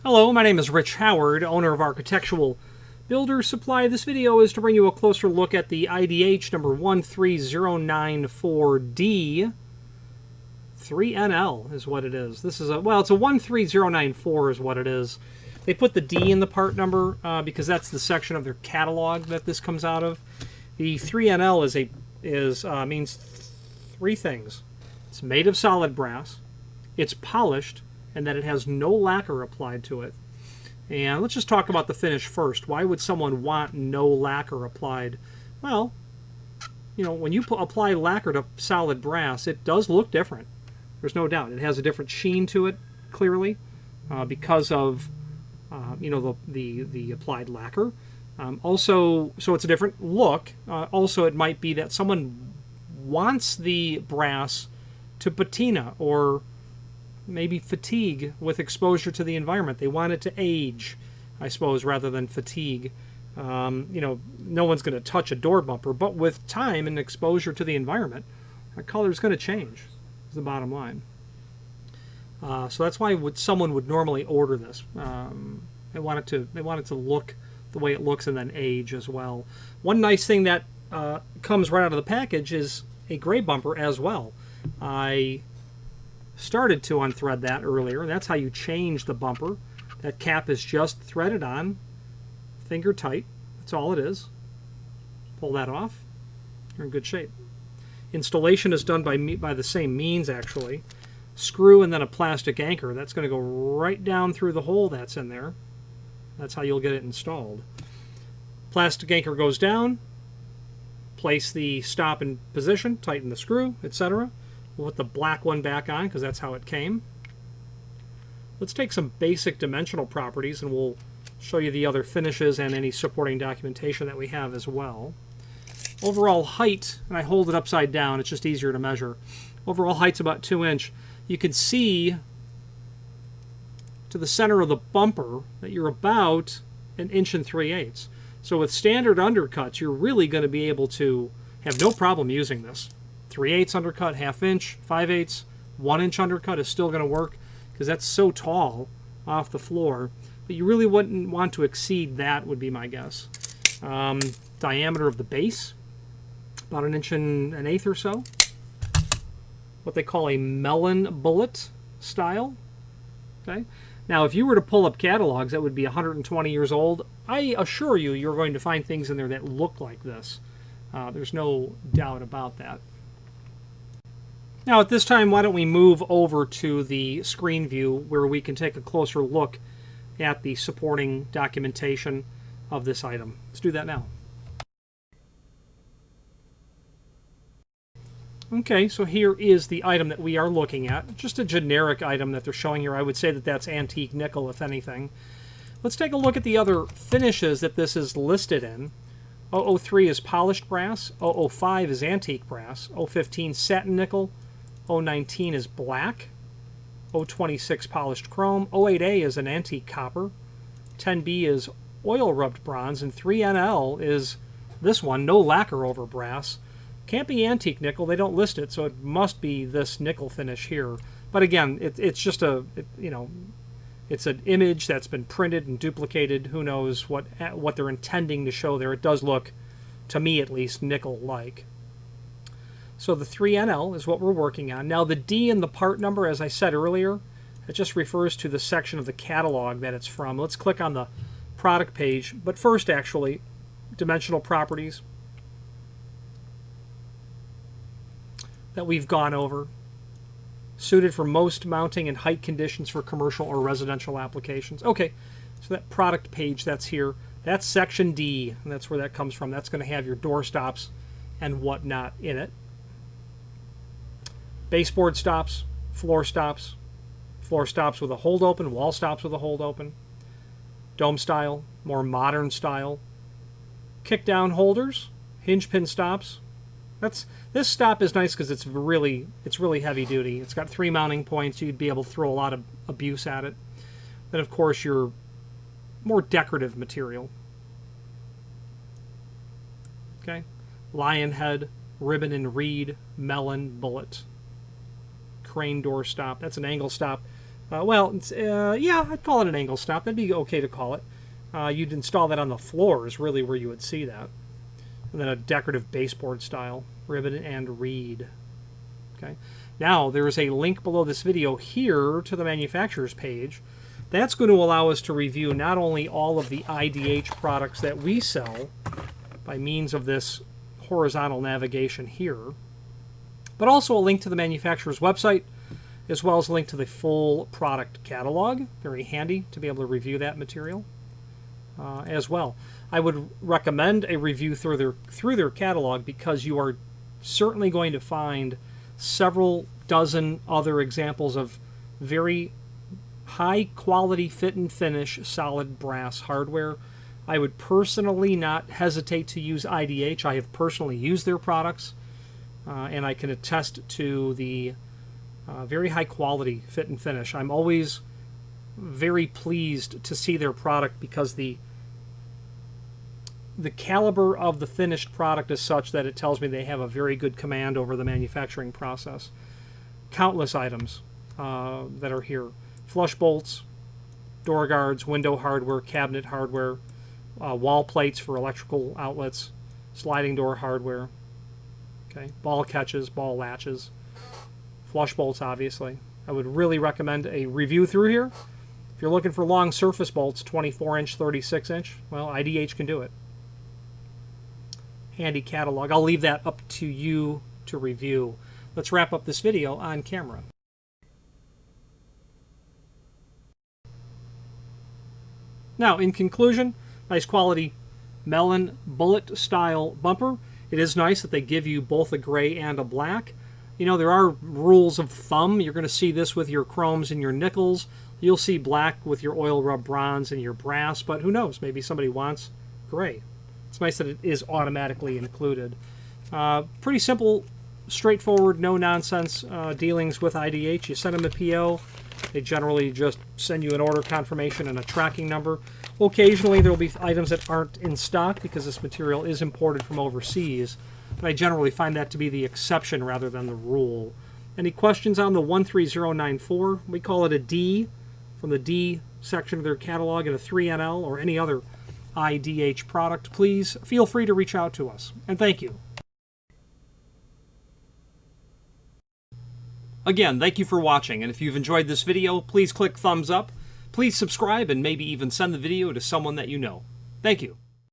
Hello, my name is Rich Howard, owner of Architectural Builder Supply. This video is to bring you a closer look at the IDH number 13094D 3NL is what it is. This is it's a 13094 is what it is. They put the D in the part number because that's the section of their catalog that this comes out of. The 3NL means three things. It's made of solid brass, it's polished, and that it has no lacquer applied to it. And let's just talk about the finish first. Why would someone want no lacquer applied? Well, when you apply lacquer to solid brass, it does look different. There's no doubt. It has a different sheen to it, clearly, because of the applied lacquer. So it's a different look. Also, it might be that someone wants the brass to patina or maybe fatigue with exposure to the environment. They want it to age, I suppose, rather than fatigue. No one's going to touch a door bumper, but with time and exposure to the environment, the color is going to change, is the bottom line. So that's why someone would normally order this. They want it to look the way it looks and then age as well. One nice thing that comes right out of the package is a gray bumper as well. I started to unthread that earlier, and that's how you change the bumper. That cap is just threaded on, finger tight. That's all it is. Pull that off, you're in good shape. Installation is done by the same means, actually. Screw and then a plastic anchor. That's going to go right down through the hole that's in there. That's how you'll get it installed. Plastic anchor goes down. Place the stop in position, tighten the screw, etc. We'll put the black one back on because that's how it came. Let's take some basic dimensional properties and we'll show you the other finishes and any supporting documentation that we have as well. Overall height, and I hold it upside down, it's just easier to measure. Overall height's about 2 inches. You can see to the center of the bumper that you're about 1 3/8 inches. So with standard undercuts, you're really going to be able to have no problem using this. 3/8 undercut, 1/2 inch, 5/8, 1 inch undercut is still going to work because that's so tall off the floor. But you really wouldn't want to exceed that, would be my guess. Diameter of the base, about 1 1/8 inches or so. What they call a melon bullet style. Okay. Now, if you were to pull up catalogs that would be 120 years old, I assure you, you're going to find things in there that look like this. There's no doubt about that. Now, at this time, why don't we move over to the screen view where we can take a closer look at the supporting documentation of this item. Let's do that now. Okay, so here is the item that we are looking at. Just a generic item that they're showing here. I would say that that's antique nickel, if anything. Let's take a look at the other finishes that this is listed in. 003 is polished brass. 005 is antique brass. 015 satin nickel. 019 is black. 026 polished chrome. 08A is an antique copper. 10B is oil rubbed bronze. And 3NL is this one, no lacquer over brass. Can't be antique nickel. They don't list it, so it must be this nickel finish here. But again, it's just it's an image that's been printed and duplicated. Who knows what they're intending to show there. It does look, to me at least, nickel-like. So the 3NL is what we're working on. Now the D in the part number, as I said earlier, it just refers to the section of the catalog that it's from. Let's click on the product page. But first, actually, dimensional properties that we've gone over. Suited for most mounting and height conditions for commercial or residential applications. Okay, so that product page that's here, that's section D, and that's where that comes from. That's going to have your door stops and whatnot in it. Baseboard stops, floor stops with a hold open, wall stops with a hold open, dome style, more modern style, kick down holders, hinge pin stops. This stop is nice because it's really heavy duty. It's got 3 mounting points. You'd be able to throw a lot of abuse at it. Then of course your more decorative material. Okay, lion head, ribbon and reed, melon, bullet, crane door stop. That's an angle stop. Well, it's, yeah, I'd call it an angle stop. That'd be okay to call it. You'd install that on the floor is really where you would see that. And then a decorative baseboard style, ribbon and reed. Okay. Now, there is a link below this video here to the manufacturer's page. That's going to allow us to review not only all of the IDH products that we sell by means of this horizontal navigation here, but also a link to the manufacturer's website, as well as a link to the full product catalog. Very handy to be able to review that material as well. I would recommend a review through their catalog because you are certainly going to find several dozen other examples of very high quality fit and finish solid brass hardware. I would personally not hesitate to use IDH. I have personally used their products and I can attest to the very high quality fit and finish. I'm always very pleased to see their product because the caliber of the finished product is such that it tells me they have a very good command over the manufacturing process. Countless items that are here. Flush bolts, door guards, window hardware, cabinet hardware, wall plates for electrical outlets, sliding door hardware, okay, ball catches, ball latches, flush bolts obviously. I would really recommend a review through here. If you're looking for long surface bolts, 24-inch, 36-inch, well, IDH can do it. Handy catalog. I'll leave that up to you to review. Let's wrap up this video on camera. Now, in conclusion, nice quality Melon bullet style bumper. It is nice that they give you both a gray and a black. You know, there are rules of thumb. You're going to see this with your chromes and your nickels. You'll see black with your oil rub bronze and your brass, but who knows? Maybe somebody wants gray. It's nice that it is automatically included. Pretty simple, straightforward, no-nonsense dealings with IDH. You send them a PO. They generally just send you an order confirmation and a tracking number. Occasionally there will be items that aren't in stock because this material is imported from overseas, but I generally find that to be the exception rather than the rule. Any questions on the 13094? We call it a D from the D section of their catalog, and a 3NL or any other IDH product. Please feel free to reach out to us, and thank you. Again, thank you for watching, and if you've enjoyed this video, please click thumbs up. Please subscribe and maybe even send the video to someone that you know. Thank you.